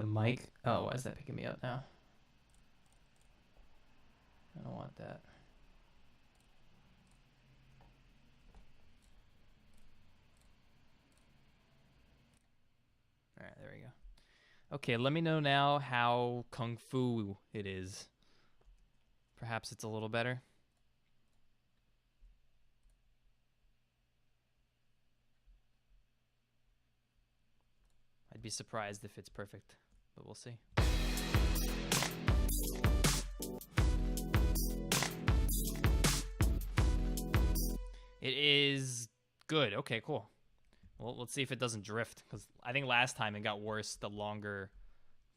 mic. Oh, why is that picking me up now? I don't want that. All right, there we go. Okay, let me know now how kung fu it is. Perhaps it's a little better. I'd be surprised if it's perfect, but we'll see. It is good. Okay, cool. Well, let's see if it doesn't drift, because I think last time it got worse the longer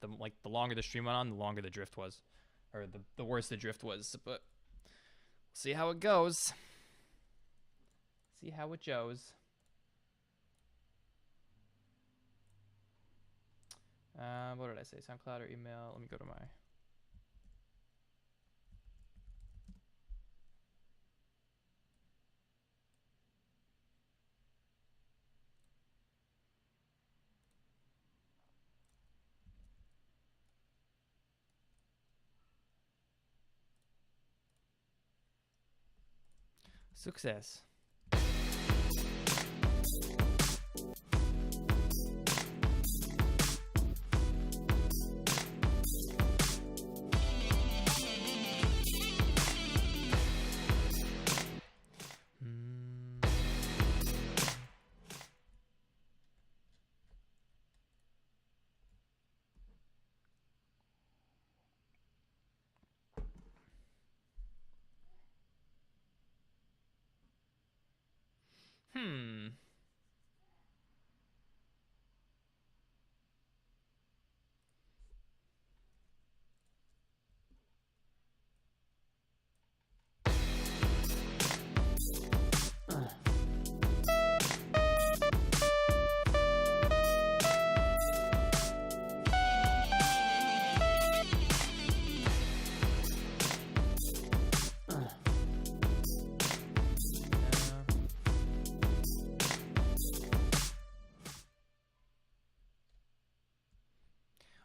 the stream went on, the longer the drift was, or the worse the drift was. But we'll see how it goes. See how it goes. What did I say? SoundCloud or email? Let me go to my. Success.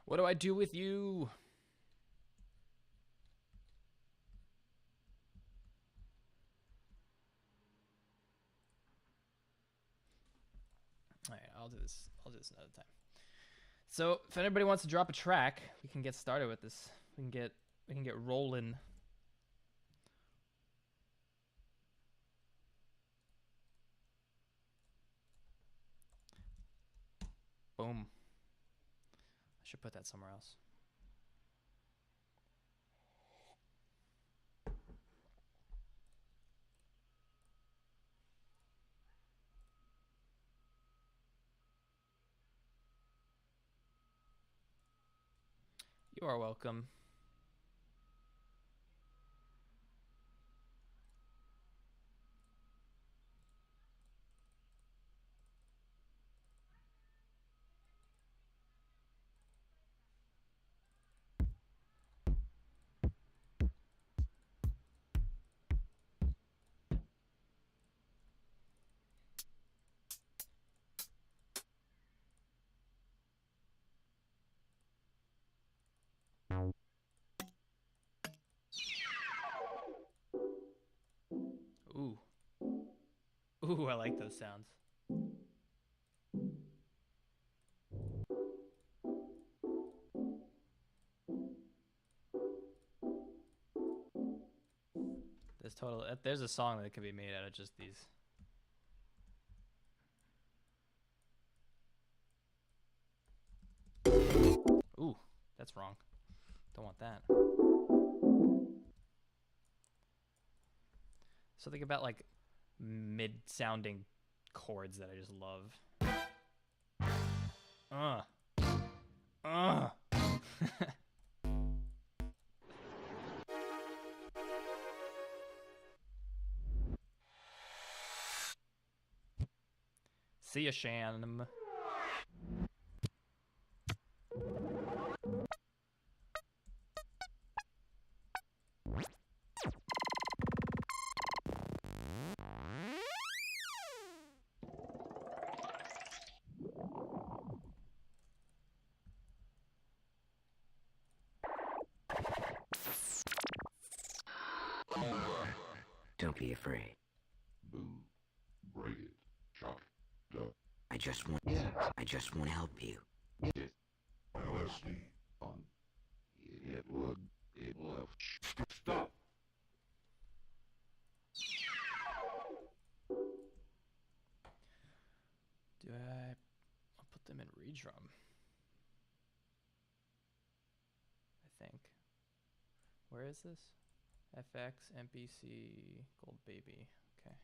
What do I do with you? All right, I'll do this another time. So, if anybody wants to drop a track, we can get started with this. We can get rolling. Boom. I should put that somewhere else. You are welcome. Ooh. Ooh, I like those sounds. There's a song that can be made out of just these. Ooh, that's wrong. Don't want that. Something about like mid-sounding chords that I just love. See ya, Shan. Don't be afraid. Boo. Break it. Chop it up. I just want to help you. It. LSD. Fun. It would. It will. Stop. I'll put them in redrum. I think. Where is this? FX, MPC, Gold Baby. Okay.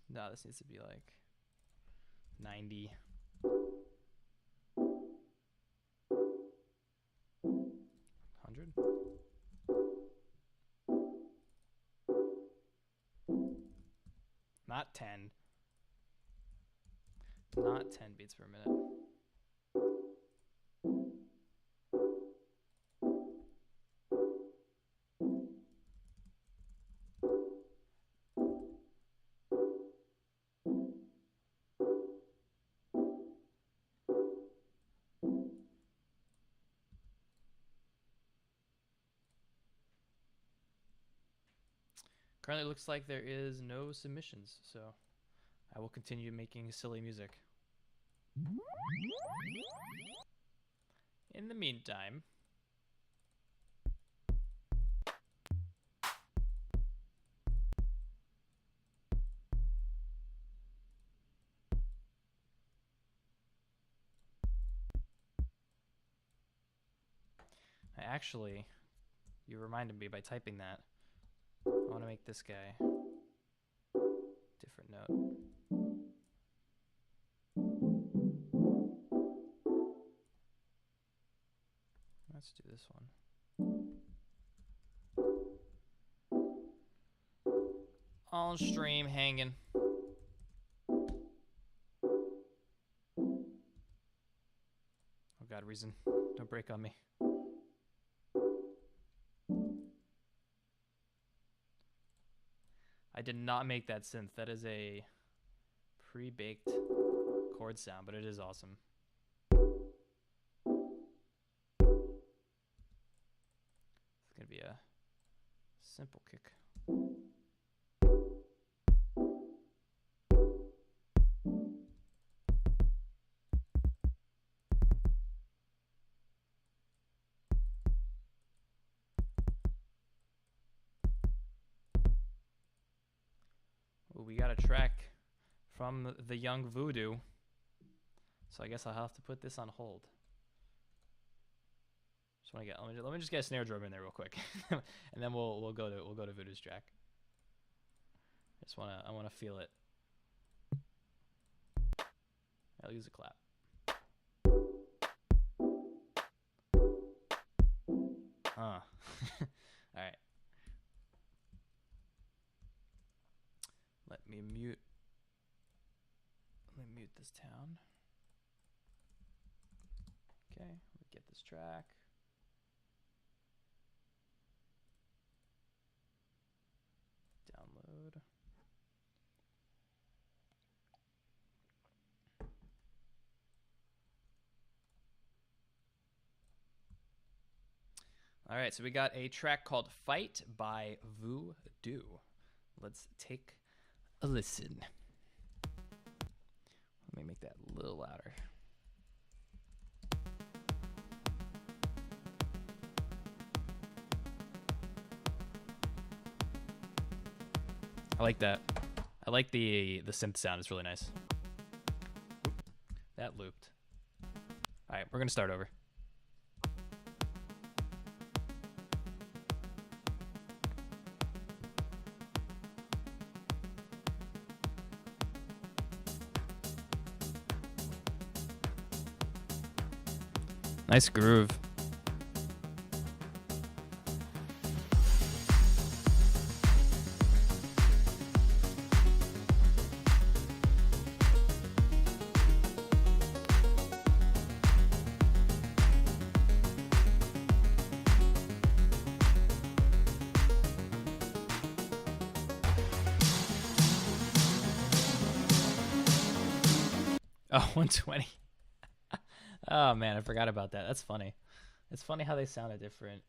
No, this needs to be like 90. 100? Not 10. Not 10 beats per minute. Currently looks like there is no submissions, so I will continue making silly music. In the meantime, you reminded me by typing that. I want to make this guy different note. Let's do this one. On stream, hanging. Oh God, Reason, don't break on me. I did not make that synth. That is a pre-baked chord sound, but it is awesome. It's gonna be a simple kick. Ooh, we got a track from the young Voodoo, so I guess I'll have to put this on hold. Just want to get let me just get a snare drum in there real quick, and then we'll go to Voodoo's track. I wanna feel it. I'll use a clap. All right. Let me mute this town. Okay, let me get this track. Download. All right, so we got a track called Fight by Voodoo. Let's take a listen. Let me make that a little louder. I like that. I like the synth sound. It's really nice. That looped. All right, we're gonna start over. Nice groove. Oh, 120. Oh man, I forgot about that. That's funny. It's funny how they sound at different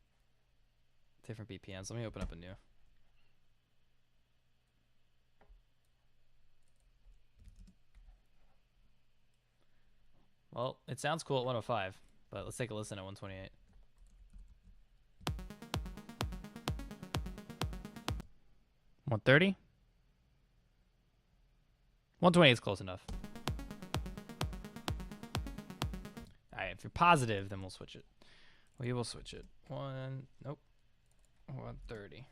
BPMs. Let me open up a new. Well, it sounds cool at 105, but let's take a listen at 128. $130? 128 is close enough. Alright, if you're positive, then we'll switch it. We will switch it. Nope. 130.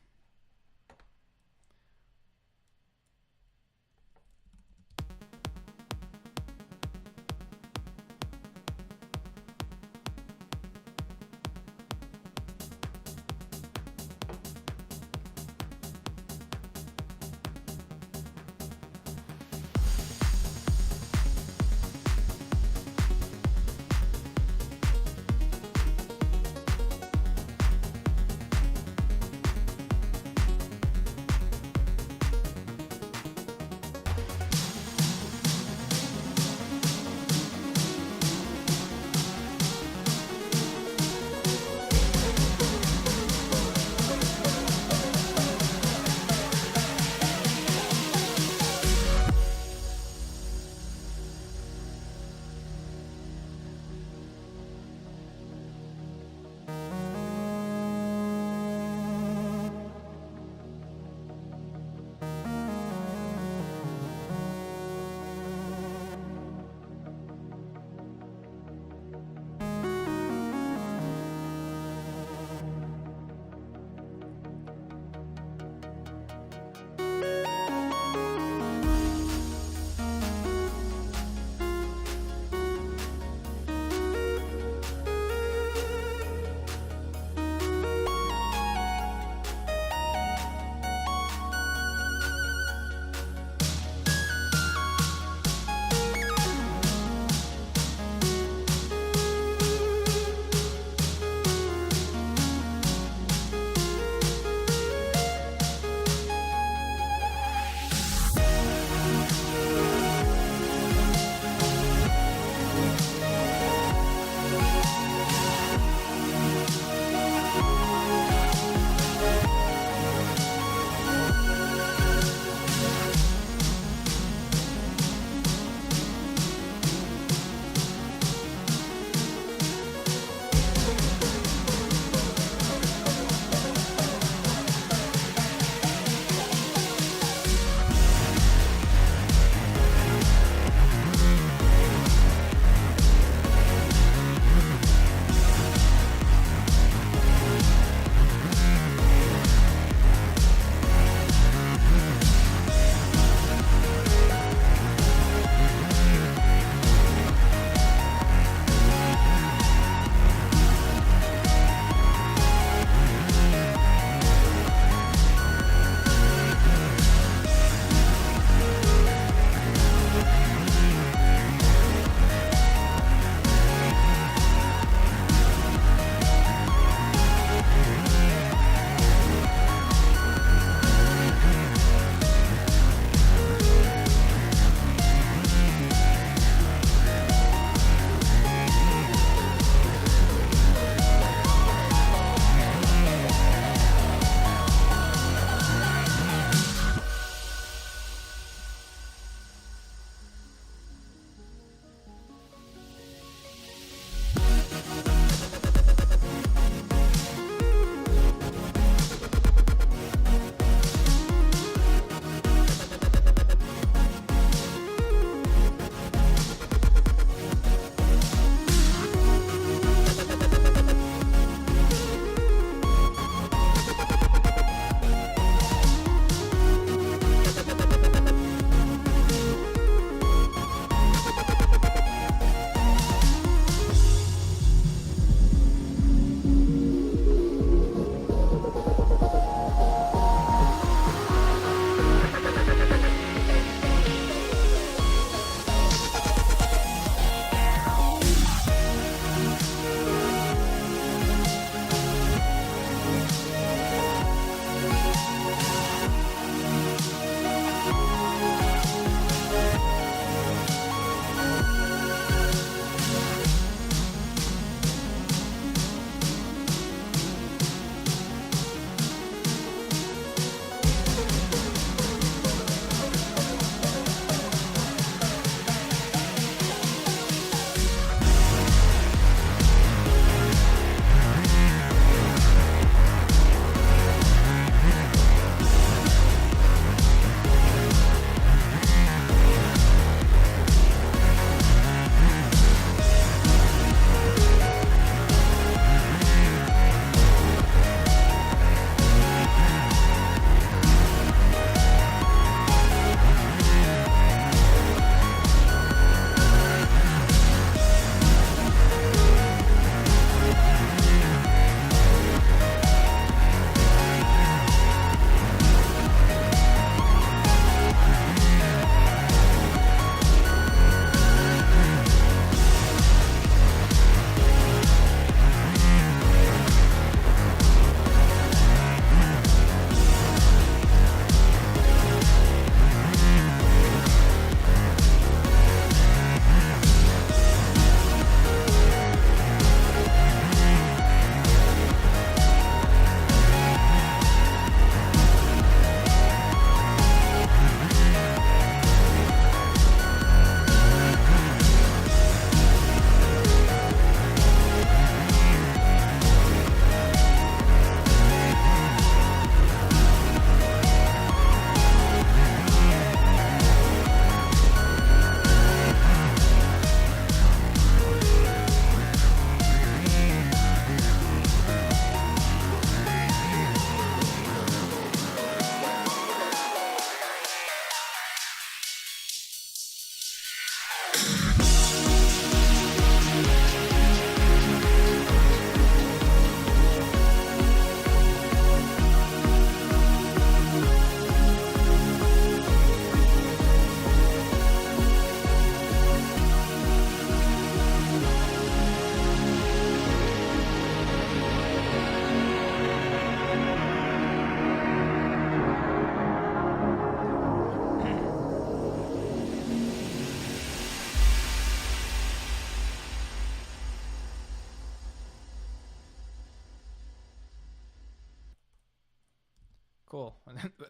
Cool.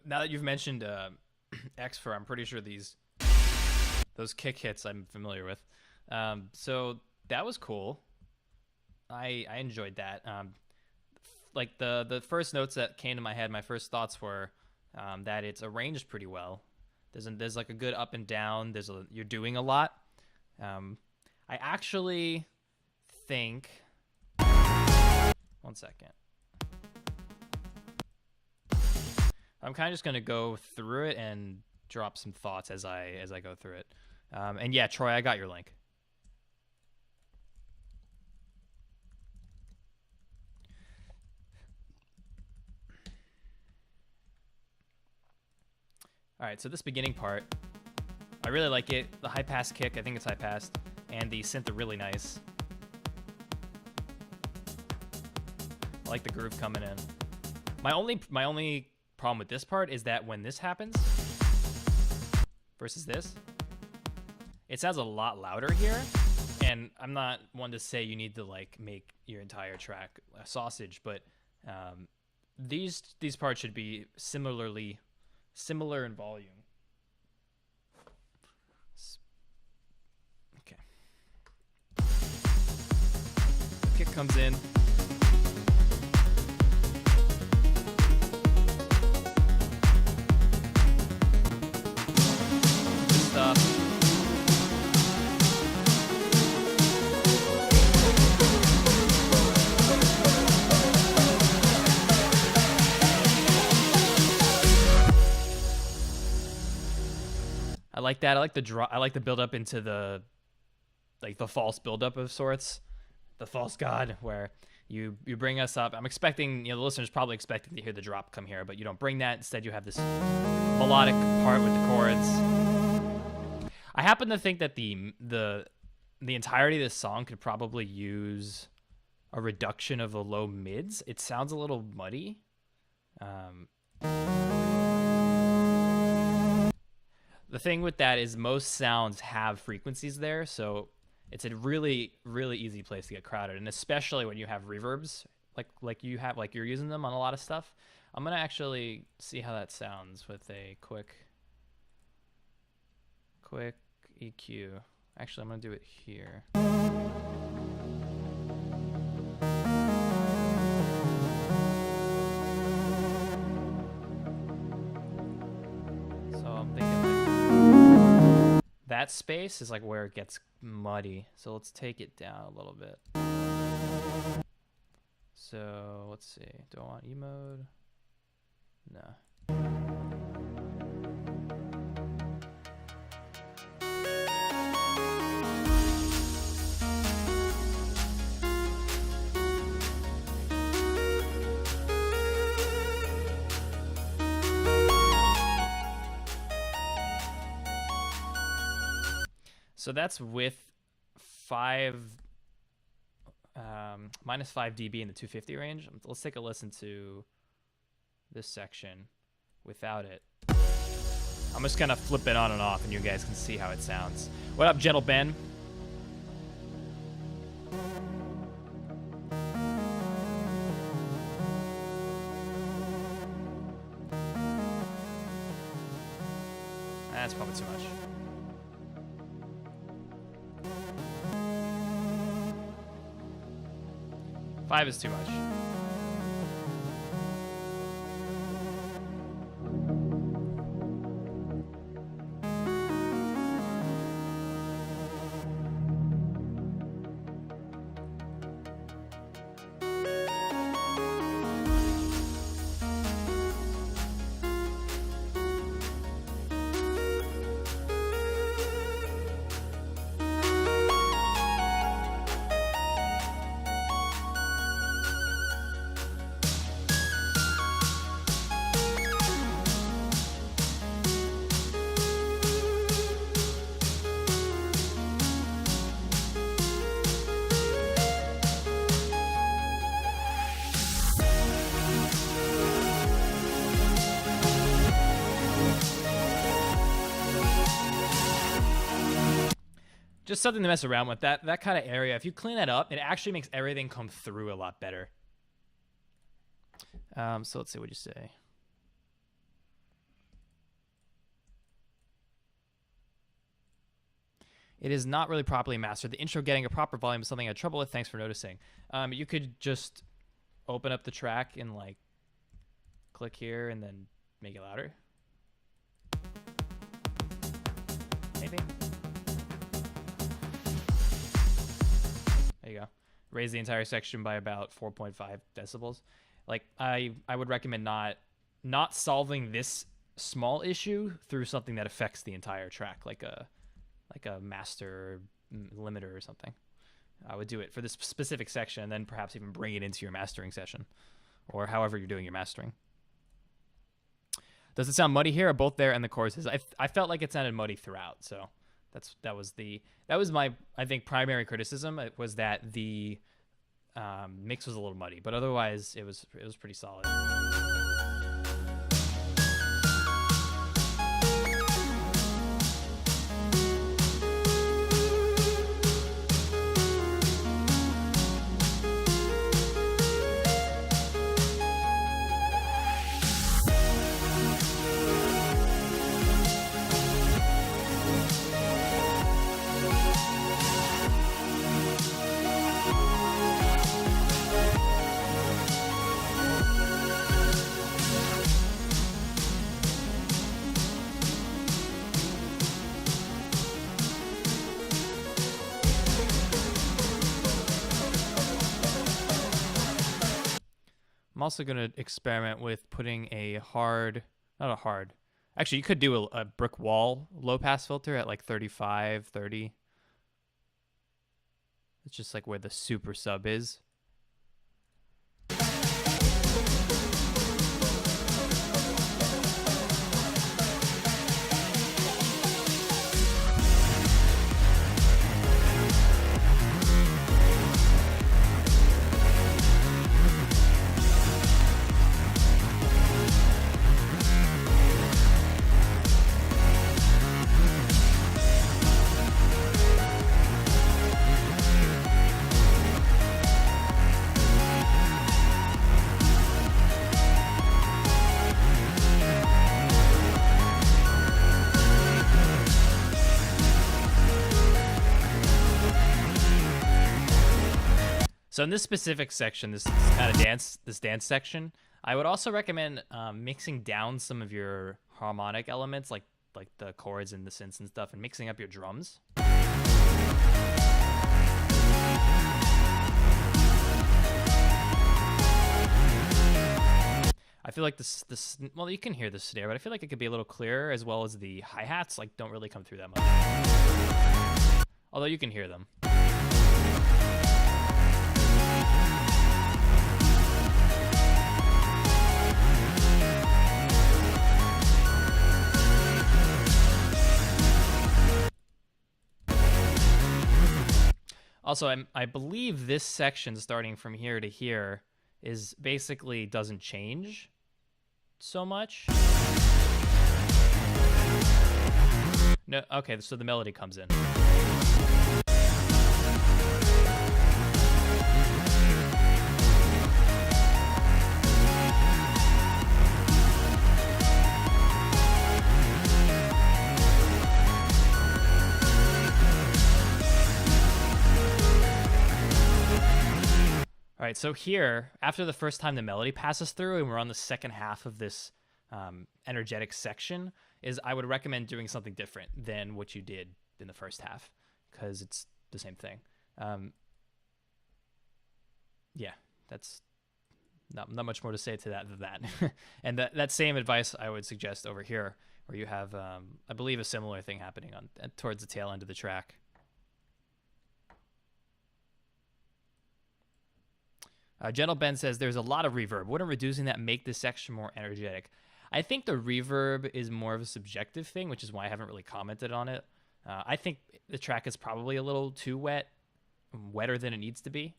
Now that you've mentioned X for, I'm pretty sure those kick hits I'm familiar with. So that was cool. I enjoyed that. Like the first notes that came to my head, my first thoughts were that it's arranged pretty well. There's like a good up and down. You're doing a lot. I actually think. 1 second. I'm kind of just gonna go through it and drop some thoughts as I go through it. And yeah, Troy, I got your link. All right, so this beginning part, I really like it. The high pass kick, I think it's high passed, and the synth are really nice. I like the groove coming in. My only problem with this part is that when this happens versus this, it sounds a lot louder here. And I'm not one to say you need to like make your entire track a sausage, but these parts should be similar in volume. Okay. The kick comes in. Good stuff. I like that. I like the draw. I like the build up into the false build up of sorts, the false god, where you bring us up. I'm expecting, the listener's probably expecting to hear the drop come here, but you don't bring that. Instead, you have this melodic part with the chords. I happen to think that the entirety of this song could probably use a reduction of the low mids. It sounds a little muddy. The thing with that is most sounds have frequencies there, so it's a really, really easy place to get crowded, and especially when you have reverbs, like you're using them on a lot of stuff. I'm gonna actually see how that sounds with a quick EQ. Actually, I'm gonna do it here. So I'm thinking like that space is like where it gets muddy. So let's take it down a little bit. So let's see. Do I want E mode? No. So that's with minus 5 dB in the 250 range. Let's take a listen to this section without it. I'm just gonna flip it on and off and you guys can see how it sounds. What up, Gentle Ben? That's probably too much. Five is too much. Just something to mess around with. That kind of area, if you clean that up, it actually makes everything come through a lot better. So let's see what you say. It is not really properly mastered. The intro getting a proper volume is something I had trouble with. Thanks for noticing. You could just open up the track and like click here and then make it louder. Maybe. There you go. Raise the entire section by about 4.5 decibels. Like I would recommend not solving this small issue through something that affects the entire track, like a master limiter or something. I would do it for this specific section and then perhaps even bring it into your mastering session or however you're doing your mastering. Does it sound muddy here or both there and the choruses? I felt like it sounded muddy throughout, so that was my, I think, primary criticism. It was that the mix was a little muddy, but otherwise it was pretty solid. I'm also going to experiment with putting actually you could do a brick wall low pass filter at like 35, 30. It's just like where the super sub is. So in this specific section, this kind of dance section, I would also recommend mixing down some of your harmonic elements, like the chords and the synths and stuff, and mixing up your drums. I feel like this well, you can hear the snare, but I feel like it could be a little clearer, as well as the hi-hats like don't really come through that much. Although you can hear them. Also, I believe this section starting from here to here is basically doesn't change so much. No, okay, so the melody comes in. All right, so here, after the first time the melody passes through and we're on the second half of this energetic section, I would recommend doing something different than what you did in the first half, because it's the same thing. Yeah, that's not much more to say to that than that. And that same advice I would suggest over here, where you have, I believe, a similar thing happening towards the tail end of the track. Gentle Ben says there's a lot of reverb. Wouldn't reducing that make this section more energetic? I think the reverb is more of a subjective thing, which is why I haven't really commented on it. I think the track is probably a little too wetter than it needs to be.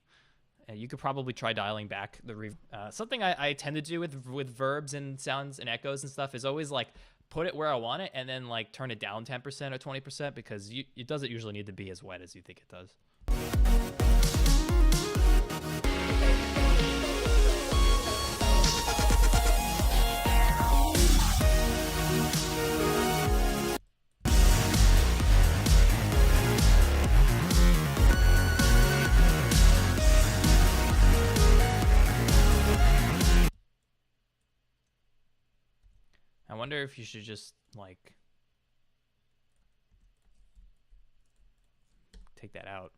You could probably try dialing back the reverb. Something I tend to do with verbs and sounds and echoes and stuff is always like put it where I want it and then like turn it down 10% or 20%, because it doesn't usually need to be as wet as you think it does. wonder if you should just like take that out.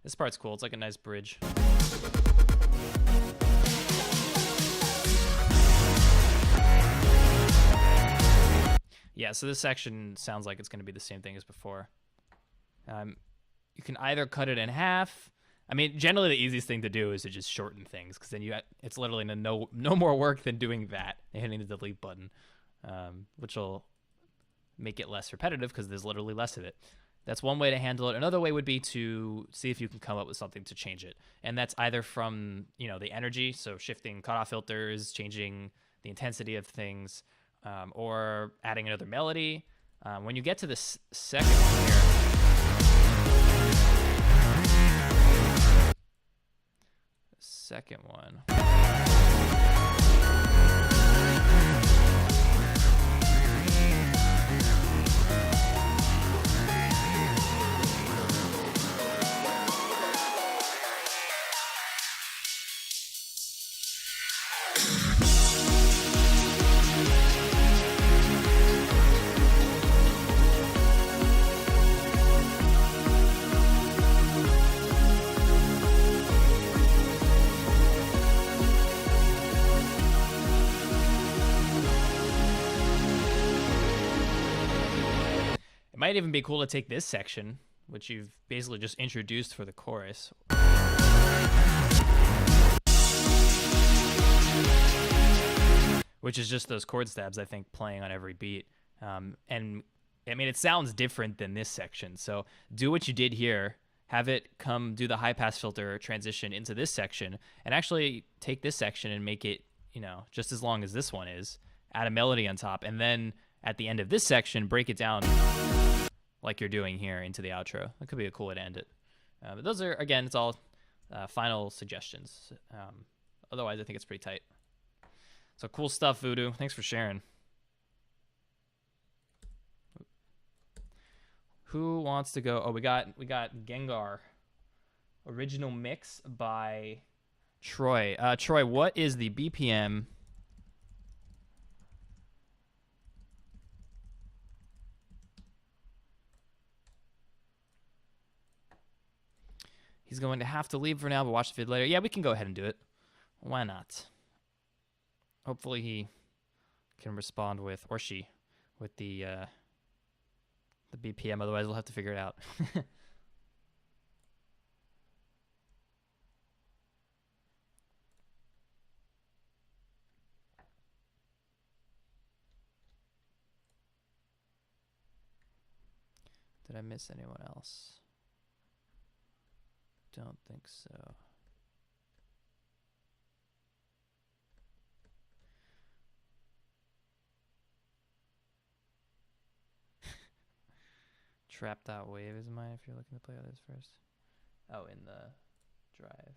This part's cool. It's like a nice bridge. Yeah, so this section sounds like it's going to be the same thing as before. You can either cut it in half. I mean, generally the easiest thing to do is to just shorten things, because then it's literally no more work than doing that and hitting the delete button, which will make it less repetitive because there's literally less of it. That's one way to handle it. Another way would be to see if you can come up with something to change it. And that's either from, the energy, so shifting cutoff filters, changing the intensity of things, or adding another melody. When you get to this second one here, second one. It might even be cool to take this section, which you've basically just introduced for the chorus. Which is just those chord stabs, I think, playing on every beat. And I mean, it sounds different than this section. So do what you did here. Have it come do the high pass filter transition into this section, and actually take this section and make it, just as long as this one is. Add a melody on top, and then at the end of this section, break it down like you're doing here into the outro. That could be a cool way to end it. But those are, again, it's all final suggestions. Otherwise, I think it's pretty tight. So cool stuff, Voodoo. Thanks for sharing. Who wants to go? Oh, we got Gengar. Original mix by Troy. Troy, what is the BPM? He's going to have to leave for now, but watch the vid later. Yeah, we can go ahead and do it. Why not? Hopefully he can respond with, or she, with the BPM. Otherwise, we'll have to figure it out. Did I miss anyone else? Don't think so. Trap.wave is mine if you're looking to play others first. Oh, in the drive.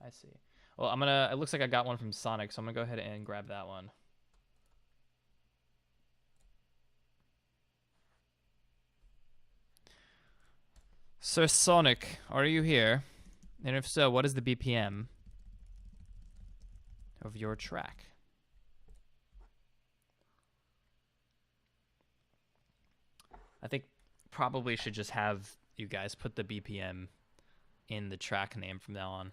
I see. Well, it looks like I got one from Sonic, so I'm gonna go ahead and grab that one. Sir Sonic, are you here? And if so, what is the BPM of your track? I think probably should just have you guys put the BPM in the track name from now on.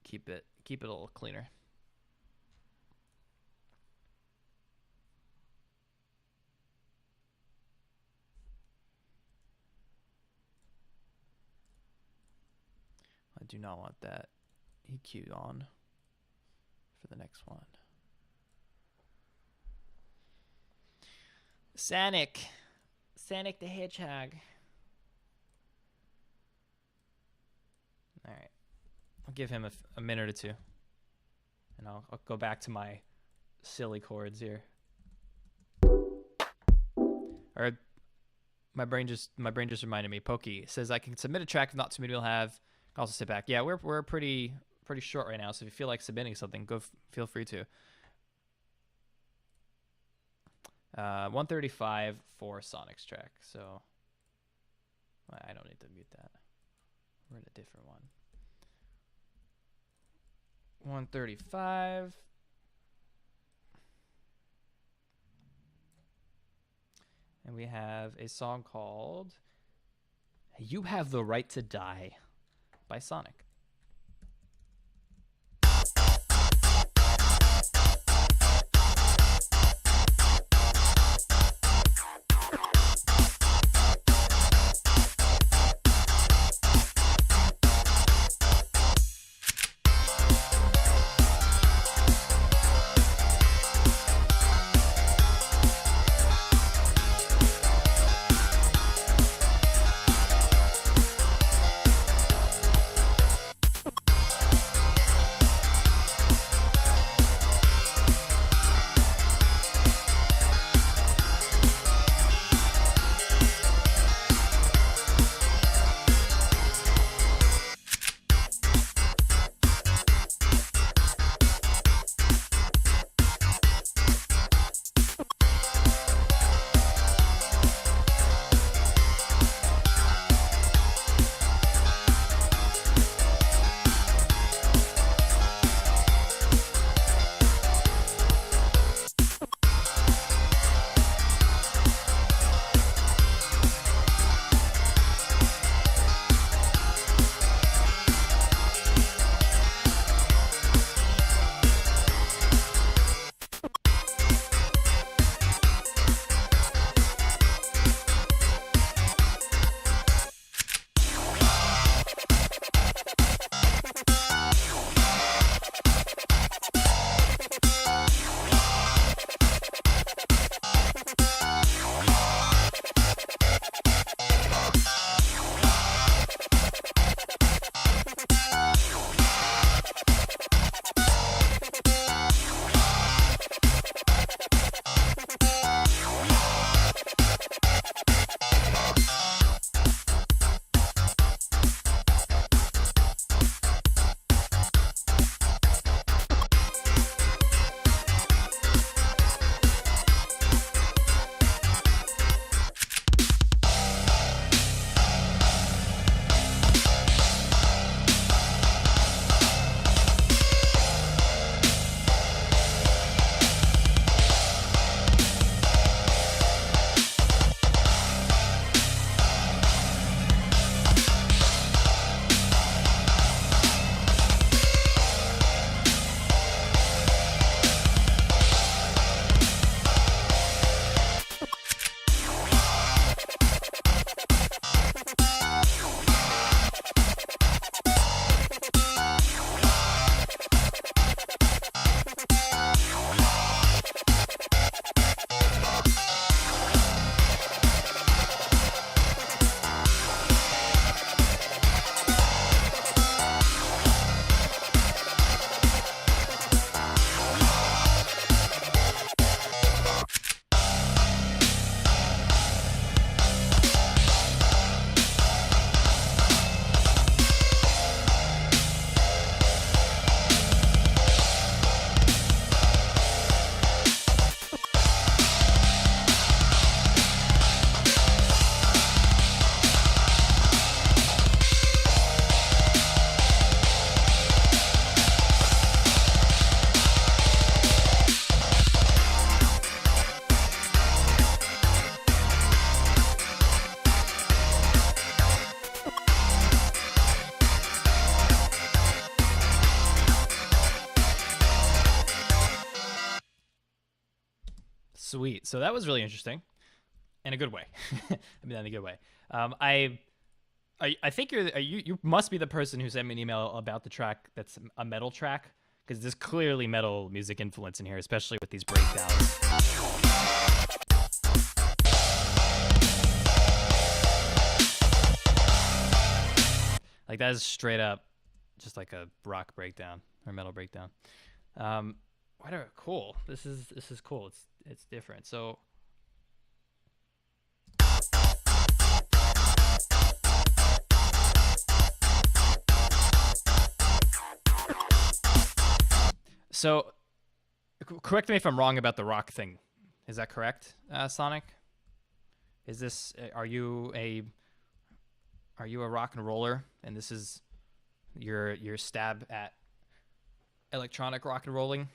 Keep it a little cleaner. I do not want that EQ on for the next one. Sonic the Hedgehog. All right, I'll give him a minute or two, and I'll go back to my silly chords here. Or my brain just reminded me. Pokey says I can submit a track if not too many will have. Can also sit back. Yeah, we're pretty short right now. So if you feel like submitting something, feel free to. 135 for Sonic's track. So I don't need to mute that. We're in a different one. 135. And we have a song called You Have the Right to Die by Sonic. Sweet. So that was really interesting, in a good way. I mean, in a good way. I think you must be the person who sent me an email about the track that's a metal track, because there's clearly metal music influence in here, especially with these breakdowns. Like that is straight up just like a rock breakdown or metal breakdown. Whatever. Cool. This is cool. It's different. So So, correct me if I'm wrong about the rock thing. Is that correct, Sonic? Is this are you a rock and roller, and this is your stab at electronic rock and rolling?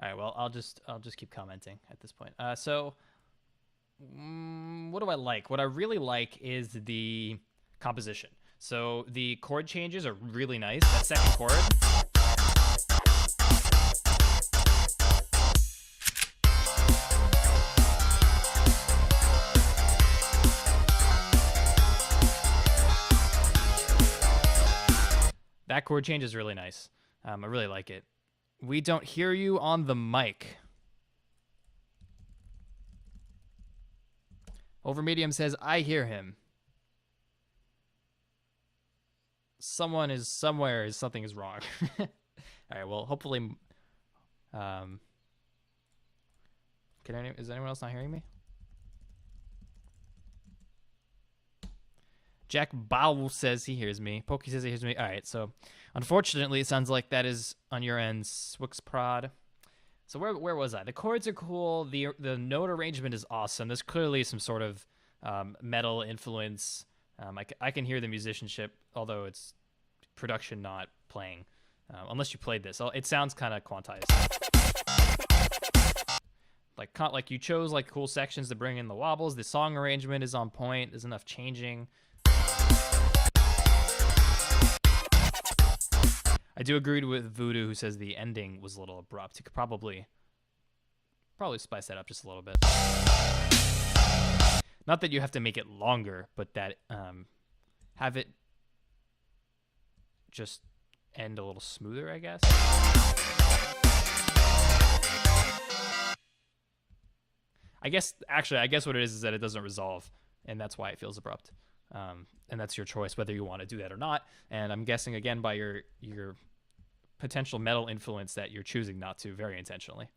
All right, well, I'll just keep commenting at this point. So what do I like? What I really like is the composition. So the chord changes are really nice. That second chord. That chord change is really nice. I really like it. We don't hear you on the mic. Over Medium says, I hear him. Someone is somewhere. Something is wrong. All right, well, hopefully... is anyone else not hearing me? Jack Bow says he hears me. Pokey says he hears me. All right, so unfortunately, it sounds like that is on your end, Swixprod. So where was I? The chords are cool. The note arrangement is awesome. There's clearly some sort of metal influence. I can hear the musicianship, although it's production, not playing. Unless you played this, it sounds kind of quantized. Like you chose like cool sections to bring in the wobbles. The song arrangement is on point. There's enough changing. I do agree with Voodoo, who says the ending was a little abrupt. You could probably spice that up just a little bit. Not that you have to make it longer, but that have it just end a little smoother, I guess. I guess what it is that it doesn't resolve, and that's why it feels abrupt. And that's your choice whether you want to do that or not. And I'm guessing again by your potential metal influence that you're choosing not to, very intentionally.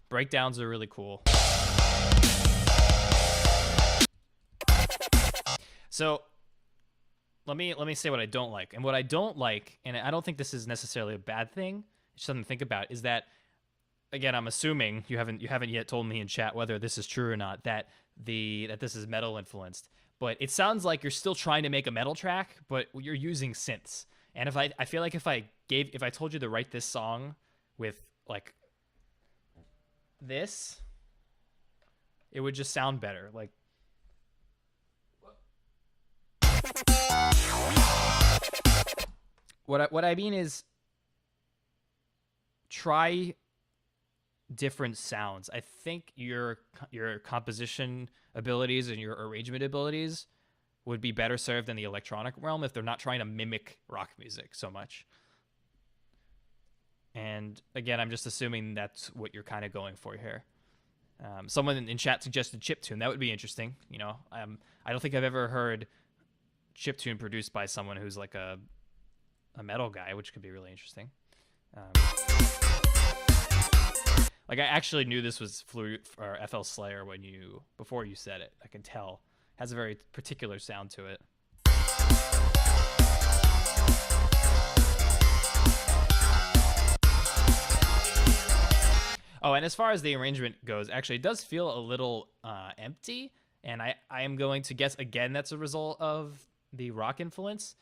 Breakdowns are really cool. So let me say what I don't like. And what I don't like, and I don't think this is necessarily a bad thing, it's something to think about, is that, again, I'm assuming you haven't yet told me in chat whether this is true or not, that this is metal influenced. But it sounds like you're still trying to make a metal track, but you're using synths. And I feel like if I told you to write this song with like this, it would just sound better. Like what I mean is try different sounds. I think your composition abilities and your arrangement abilities would be better served in the electronic realm if they're not trying to mimic rock music so much. And again, I'm just assuming that's what you're kind of going for here. Someone in chat suggested chiptune. That would be interesting. You know, I don't think I've ever heard chiptune produced by someone who's like a metal guy, which could be really interesting. Like I actually knew this was Flute or FL Slayer before you said it. I can tell. It has a very particular sound to it. Oh, and as far as the arrangement goes, actually it does feel a little empty, and I am going to guess again that's a result of the rock influence.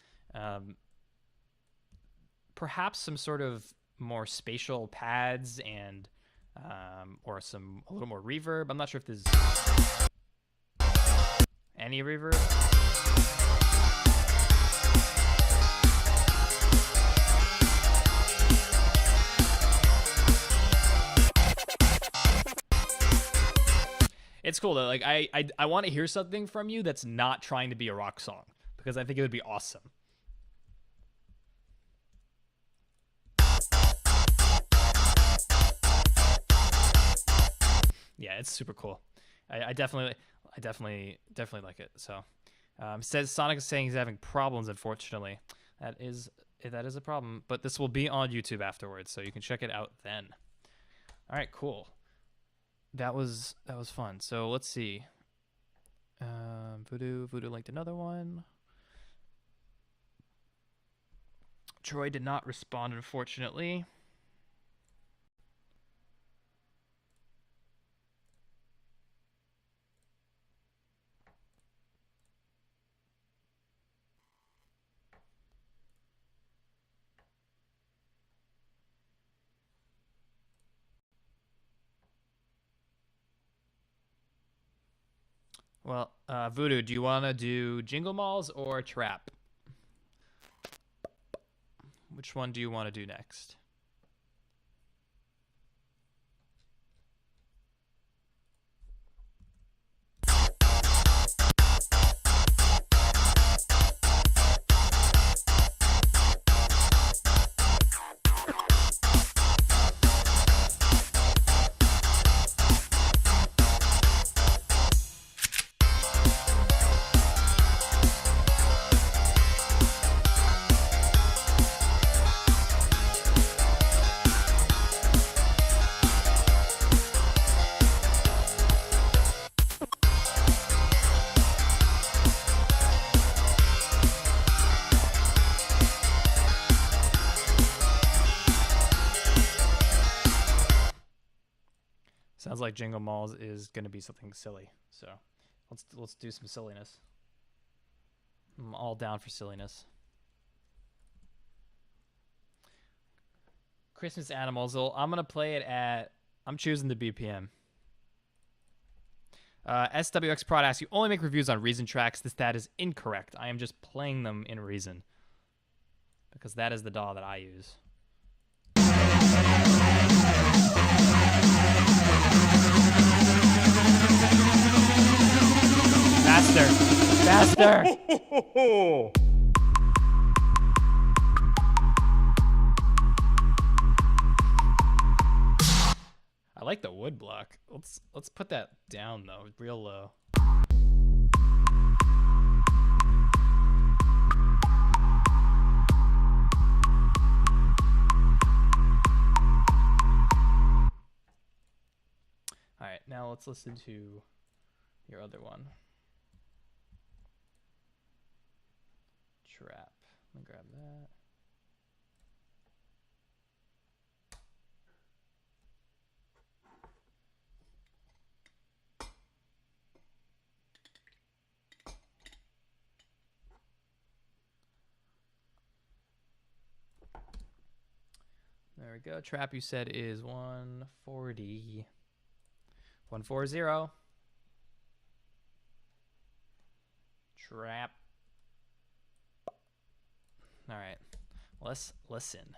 Perhaps some sort of more spatial pads and or a little more reverb. I'm not sure if there's any reverb. It's cool though. Like I want to hear something from you that's not trying to be a rock song, because I think it would be awesome. Yeah, it's super cool. I definitely like it. So Says Sonic is saying he's having problems. Unfortunately, that is a problem. But this will be on YouTube afterwards, so you can check it out then. All right, cool. That was fun. So let's see. Voodoo linked another one. Troy did not respond, unfortunately. Well, Voodoo, do you want to do Jingle Malls or Trap? Which one do you want to do next? Sounds like Jingle Malls is going to be something silly. So let's do some silliness. I'm all down for silliness. Christmas Animals. I'm going to play it at... I'm choosing the BPM. SWX Prod asks, you only make reviews on Reason tracks. That is incorrect. I am just playing them in Reason. Because that is the DAW that I use. Faster! Faster! I like the wood block. Let's put that down though, real low. All right, now let's listen to your other one. Trap. Let me grab that. There we go. Trap, you said, is 140. 140. Trap. All right. Let's listen.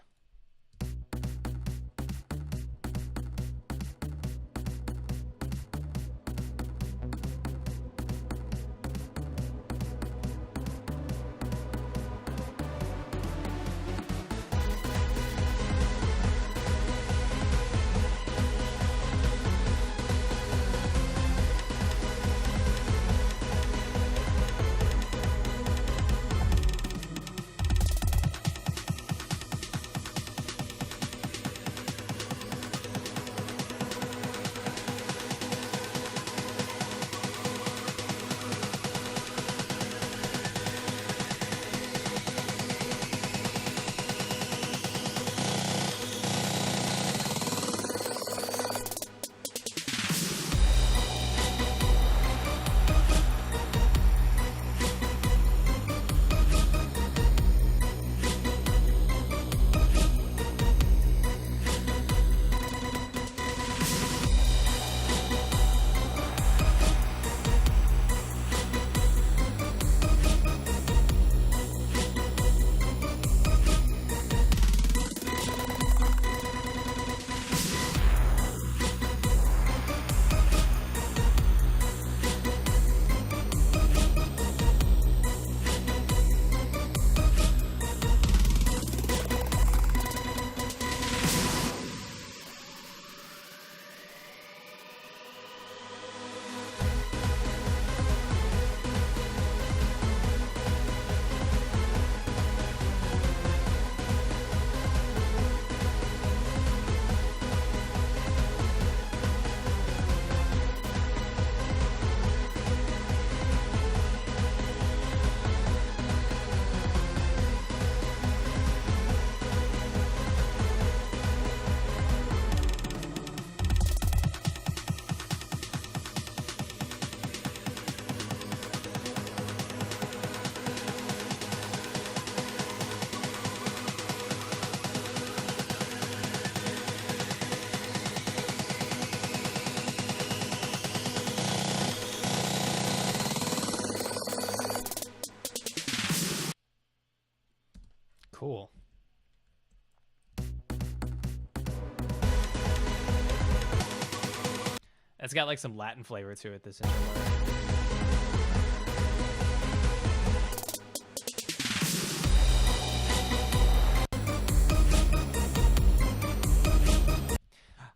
It's got like some Latin flavor to it, this intro.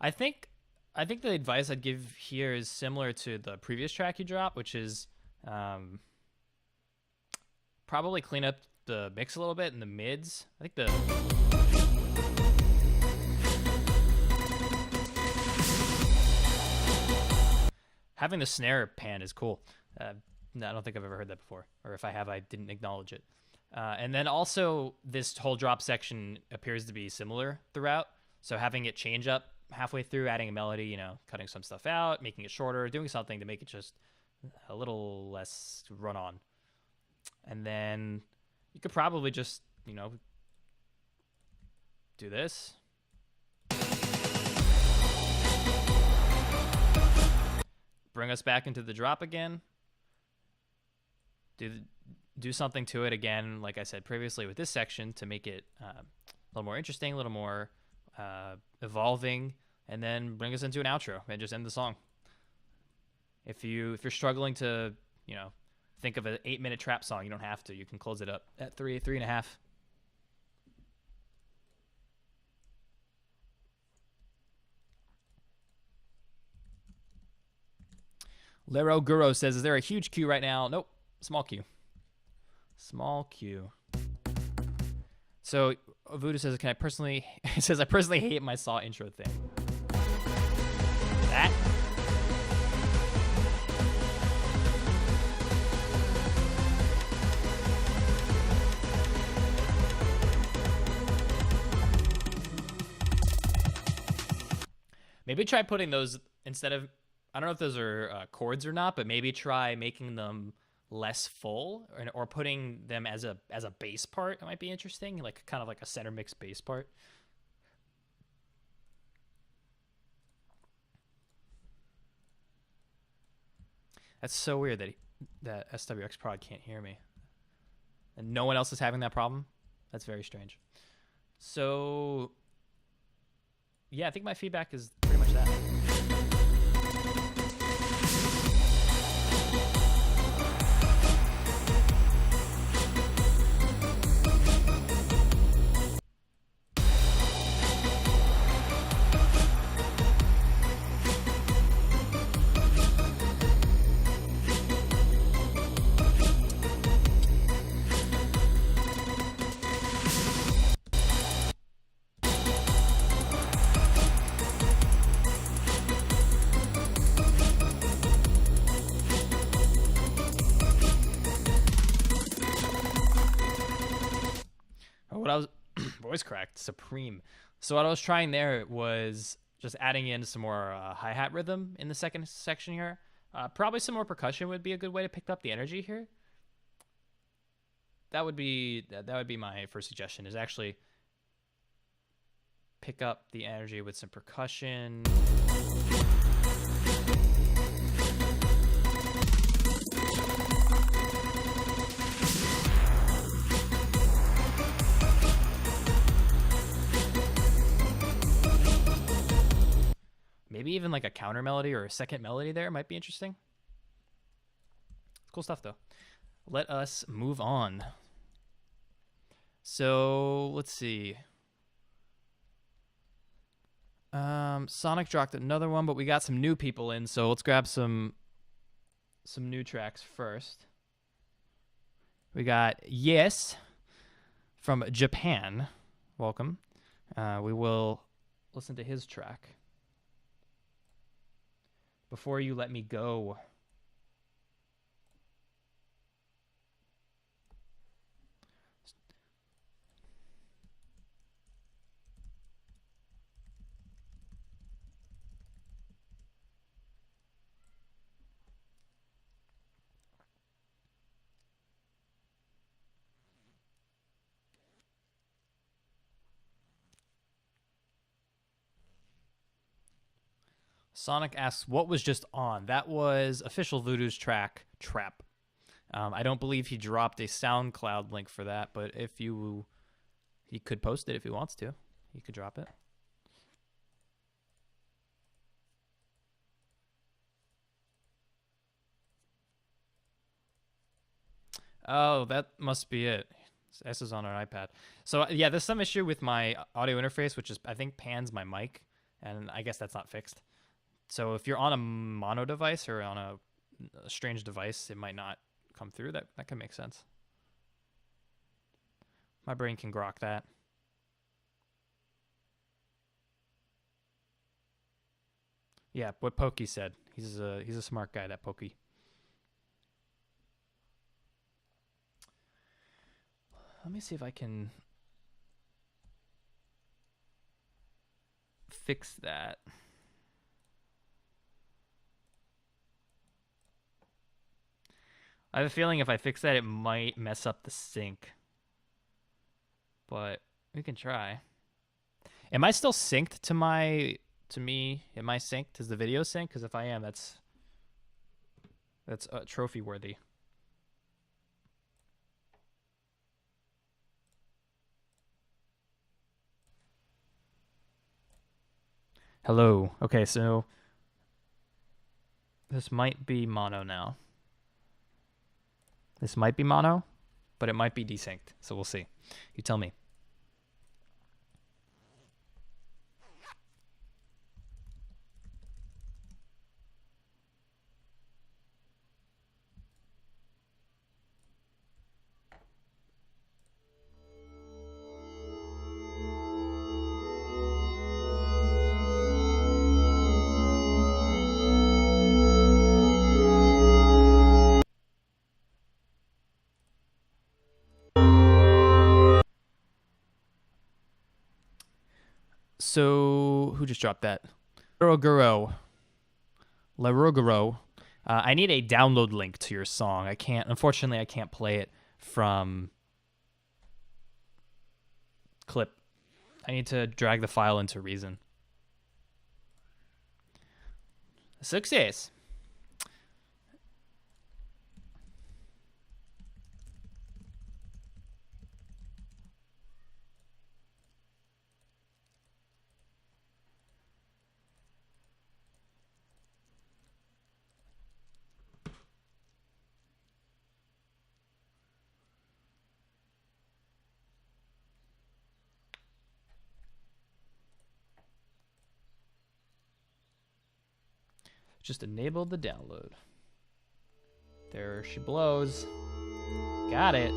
I think the advice I'd give here is similar to the previous track you dropped, which is probably clean up the mix a little bit in the mids. I think having the snare pan is cool. No, I don't think I've ever heard that before, or if I have, I didn't acknowledge it. And then also this whole drop section appears to be similar throughout. So having it change up halfway through, adding a melody, you know, cutting some stuff out, making it shorter, doing something to make it just a little less run on. And then you could probably just, you know, do this. Bring us back into the drop again. Do something to it again, like I said previously with this section, to make it a little more interesting, a little more evolving, and then bring us into an outro and just end the song. If you're struggling to, you know, think of an 8-minute trap song, you don't have to. You can close it up at 3.5. Lero Guro says, is there a huge queue right now? Nope. Small queue. Small queue. So Voodoo says, I personally hate my Saw intro thing. That. Maybe try putting those instead of, I don't know if those are chords or not, but maybe try making them less full, or putting them as a bass part. It might be interesting, like kind of like a center mix bass part. That's so weird that SWX Prod can't hear me, and no one else is having that problem. That's very strange. So yeah, I think my feedback is pretty much that. Voice cracked supreme. So what I was trying there was just adding in some more hi-hat rhythm in the second section here. Probably some more percussion would be a good way to pick up the energy here. That would be my first suggestion, is actually pick up the energy with some percussion. Maybe even like a counter melody or a second melody there might be interesting. Cool stuff, though. Let us move on. So let's see. Sonic dropped another one, but we got some new people in, so let's grab some new tracks first. We got Yes from Japan. Welcome. We will listen to his track. Before You Let Me Go. Sonic asks, what was just on? That was Official Voodoo's track, Trap. I don't believe he dropped a SoundCloud link for that, but he could post it if he wants to. He could drop it. Oh, that must be it. S is on an iPad. So yeah, there's some issue with my audio interface, which is I think pans my mic, and I guess that's not fixed. So if you're on a mono device or on a strange device, it might not come through. That can make sense. My brain can grok that. Yeah, what Pokey said. He's a smart guy, that Pokey. Let me see if I can fix that. I have a feeling if I fix that, it might mess up the sync. But we can try. Am I still synced to me? Am I synced? Does the video sync? Because if I am, that's trophy worthy. Hello. Okay, so this might be mono now. This might be mono, but it might be desynced. So we'll see. You tell me. So who just dropped that? Laroguro. I need a download link to your song. Unfortunately, I can't play it from Clip. I need to drag the file into Reason. Success. Just enable the download. There she blows. Got it.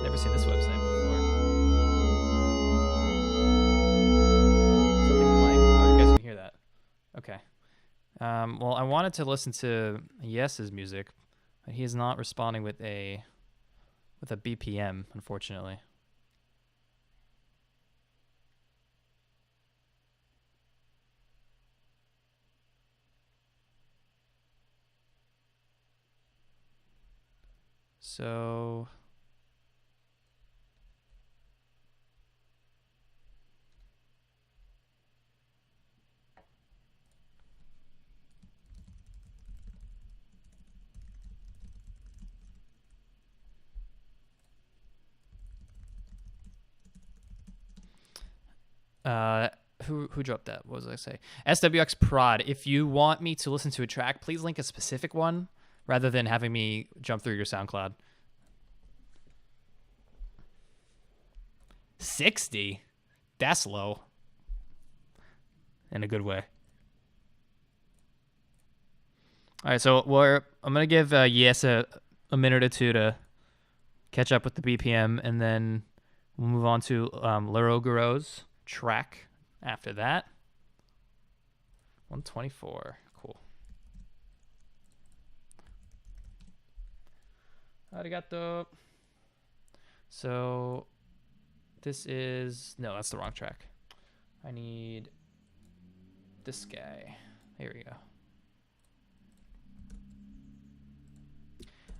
Never seen this website before. Something playing? Oh, you guys can hear that. Okay. Well, I wanted to listen to Yes's music, but he is not responding with a BPM, unfortunately. So who dropped that? What was I say? SWX Prod. If you want me to listen to a track, please link a specific one rather than having me jump through your SoundCloud. 60? That's low. In a good way. All right, so I'm going to give Yes a minute or two to catch up with the BPM, and then we'll move on to Laroguro's track after that. 124. Cool. Arigato. So this is... No, that's the wrong track. I need this guy. Here we go.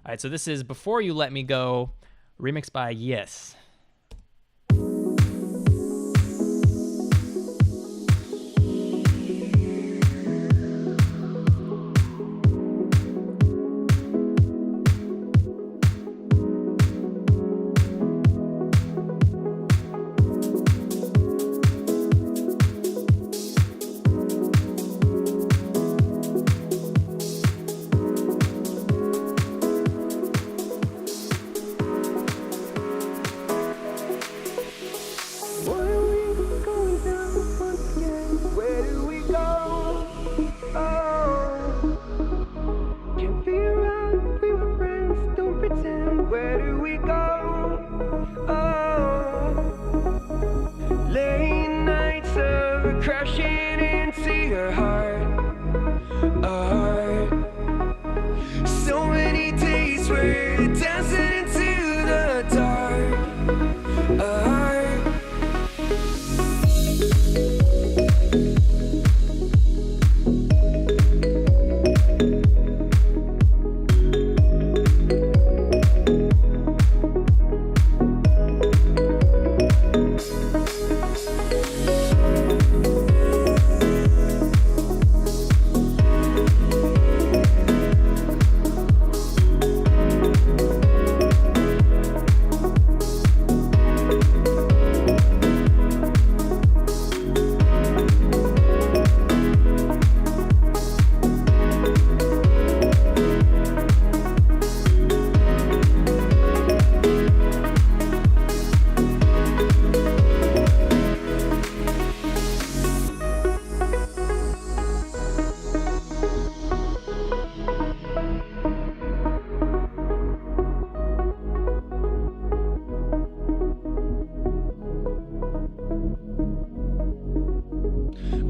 All right, so this is Before You Let Me Go, remixed by Yes. crashing into your heart, a heart. So many days we're dancing into the dark, a heart.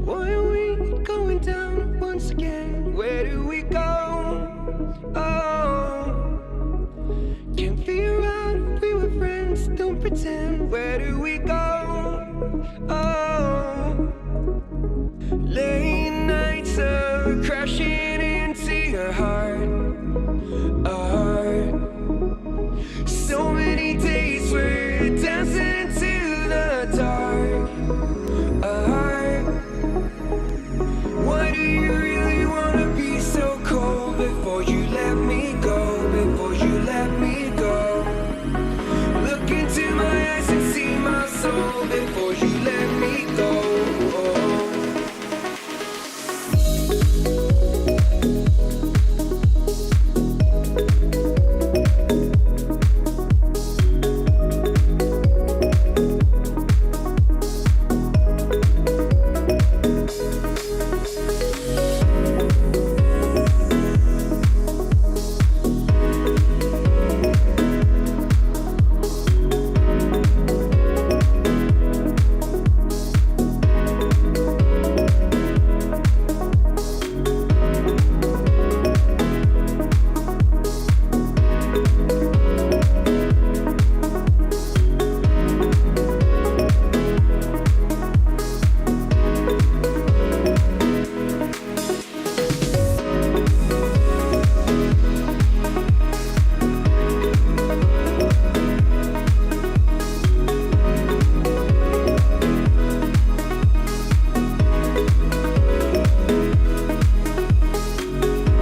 Why are we going down once again? Where do we go? Oh, can't figure out if we were friends. Don't pretend. Where do we go? Oh, late nights are crashing into your heart, a heart. So many days we're dancing into the dark, a heart. Why do you really wanna be so cold before you let me go? Before you let me go. Look into my eyes and see my soul before you let me go.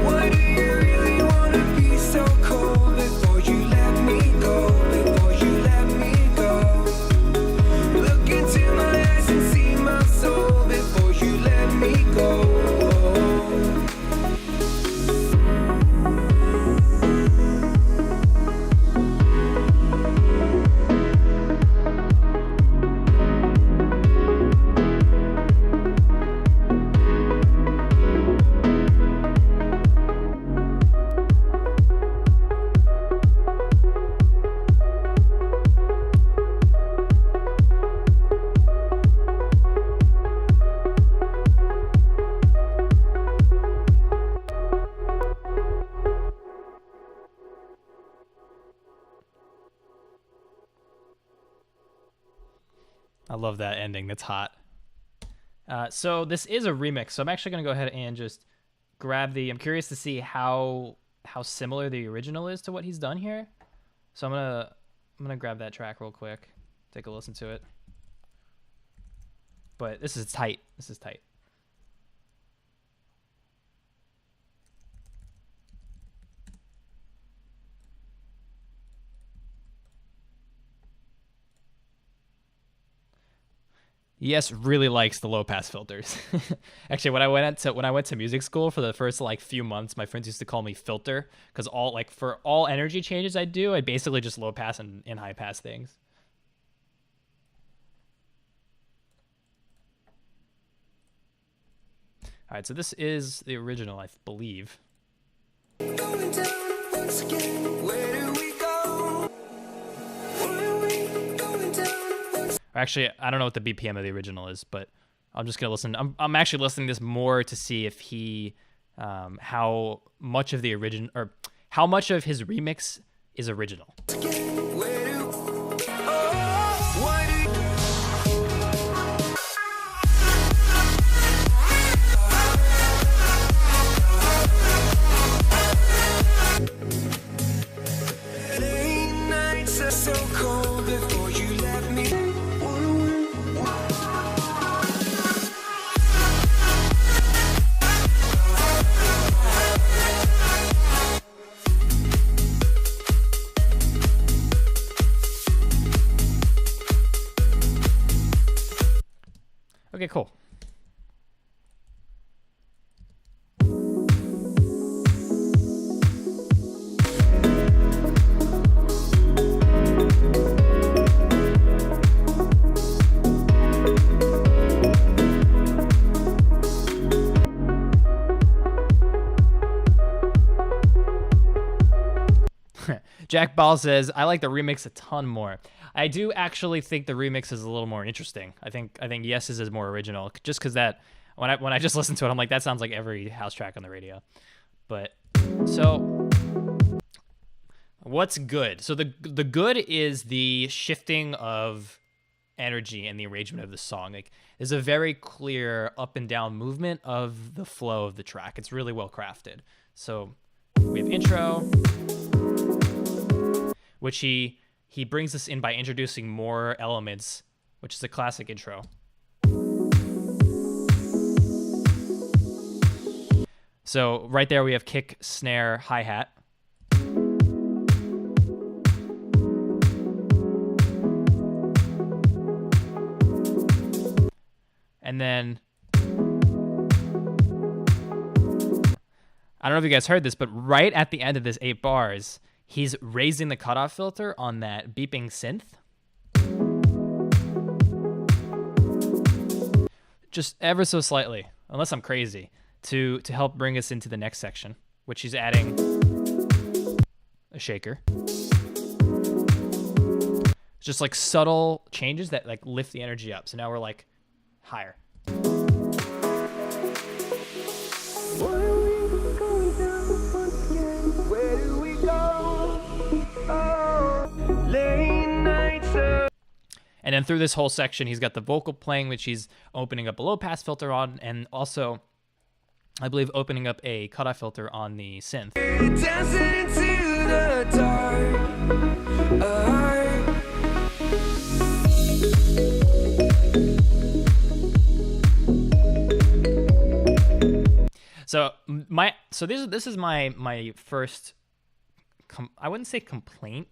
Why do you really wanna be so cold before you let me go? Before you let me go. Look into my eyes and see my soul before you let me go. I love that ending. That's hot. So this is a remix. So I'm actually gonna go ahead and just grab the. I'm curious to see how similar the original is to what he's done here. So I'm gonna grab that track real quick. Take a listen to it. But this is tight. This is tight. Yes, really likes the low pass filters. Actually, when I went to music school for the first like few months, my friends used to call me filter because for all energy changes I do, I basically just low pass and high pass things. All right, so this is the original, I believe. Going down once again. Where do we go? Why are we going down once Actually, I don't know what the BPM of the original is, but I'm just gonna listen. I'm actually listening to this more to see if he, how much of the origin or how much of his remix is original. So cold before you left me. Okay, cool. Jack Ball says, I like the remix a ton more. I do actually think the remix is a little more interesting. I think Yes's is more original, just because that when I just listened to it, I'm like, that sounds like every house track on the radio. But so what's good? So the good is the shifting of energy and the arrangement of the song. Like, there's a very clear up and down movement of the flow of the track. It's really well crafted. So we have intro, which he brings us in by introducing more elements, which is a classic intro. So right there we have kick, snare, hi-hat. And then, I don't know if you guys heard this, but right at the end of this 8 bars, he's raising the cutoff filter on that beeping synth. Just ever so slightly, unless I'm crazy, to help bring us into the next section, which he's adding a shaker. It's just like subtle changes that like lift the energy up. So now we're like higher. And then through this whole section, he's got the vocal playing, which he's opening up a low pass filter on, and also, I believe, opening up a cutoff filter on the synth. Dancing into the So this is my first, I wouldn't say complaint.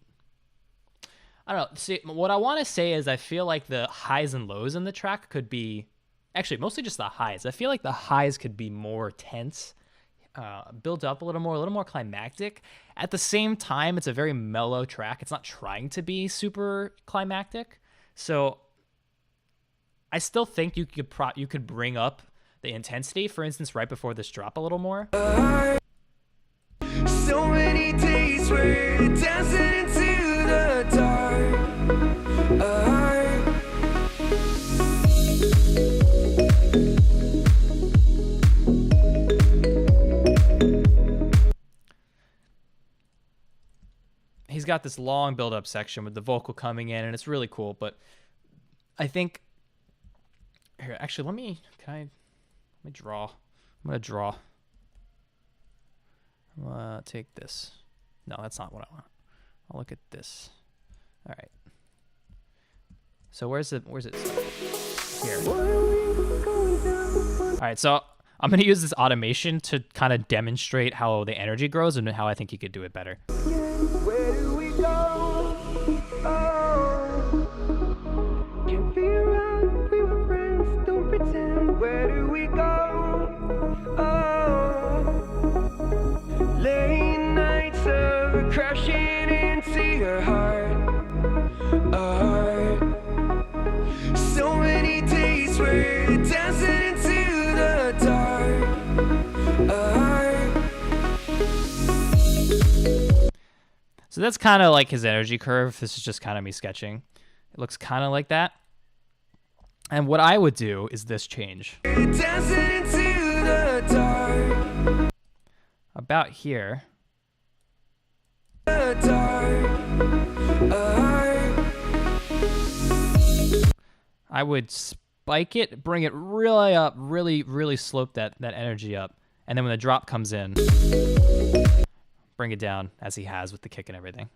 I don't know. See, what I want to say is I feel like the highs and lows in the track could be, actually mostly just the highs. I feel like the highs could be more tense, build up a little more climactic. At the same time, it's a very mellow track. It's not trying to be super climactic. So I still think you could bring up the intensity, for instance, right before this drop a little more. So many days we're dancing into the dark. He's got this long build-up section with the vocal coming in, and it's really cool. But I think here, actually, let me draw. I'm gonna draw. Take this. No, that's not what I want. I'll look at this. All right. So where's it? Here. All right. So I'm gonna use this automation to kind of demonstrate how the energy grows and how I think you could do it better. Where do we go? Oh, can't be around. We were friends. Don't pretend. Where do we go? Oh, late nights of crashing into your heart. So many days we're dancing into the dark. So that's kind of like his energy curve. This is just kind of me sketching. It looks kind of like that. And what I would do is this change. Dancing into the dark. About here. The dark. I would spike it, bring it really up, really slope that energy up. And then when the drop comes in, bring it down as he has with the kick and everything.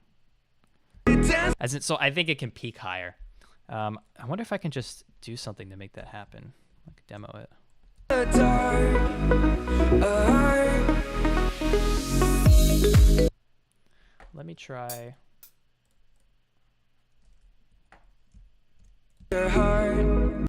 So I think it can peak higher. I wonder if I can just do something to make that happen. Like demo it. Let me try. Your heart.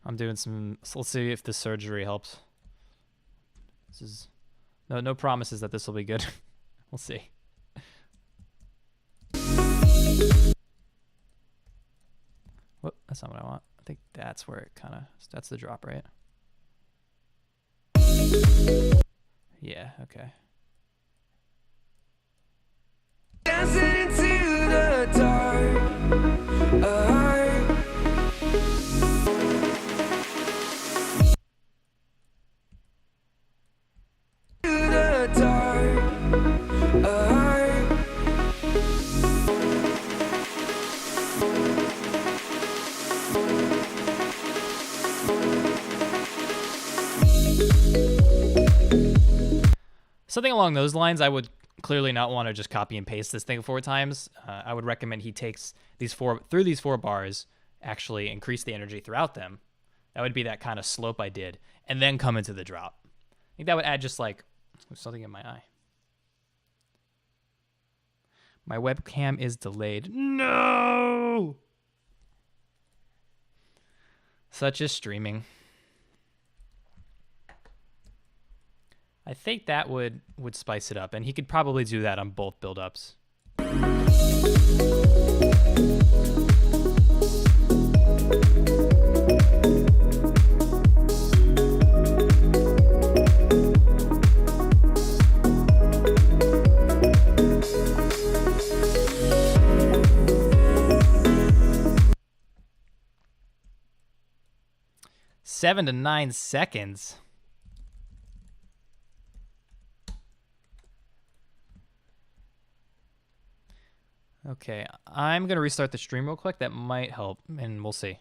I'm doing some. So let's see if the surgery helps. This is no promises that this will be good. We'll see. Whoop, that's not what I want. I think that's where it kind of. That's the drop, right? Yeah. Okay. Dancing into the dark. Something along those lines. I would clearly not want to just copy and paste this thing 4 times. I would recommend he takes these 4 bars, actually increase the energy throughout them. That would be that kind of slope I did, and then come into the drop. I think that would add just like something in my eye. My webcam is delayed. No! Such is streaming. I think that would spice it up, and he could probably do that on both build-ups. Seven to 9 seconds. Okay, I'm going to restart the stream real quick. That might help, and we'll see.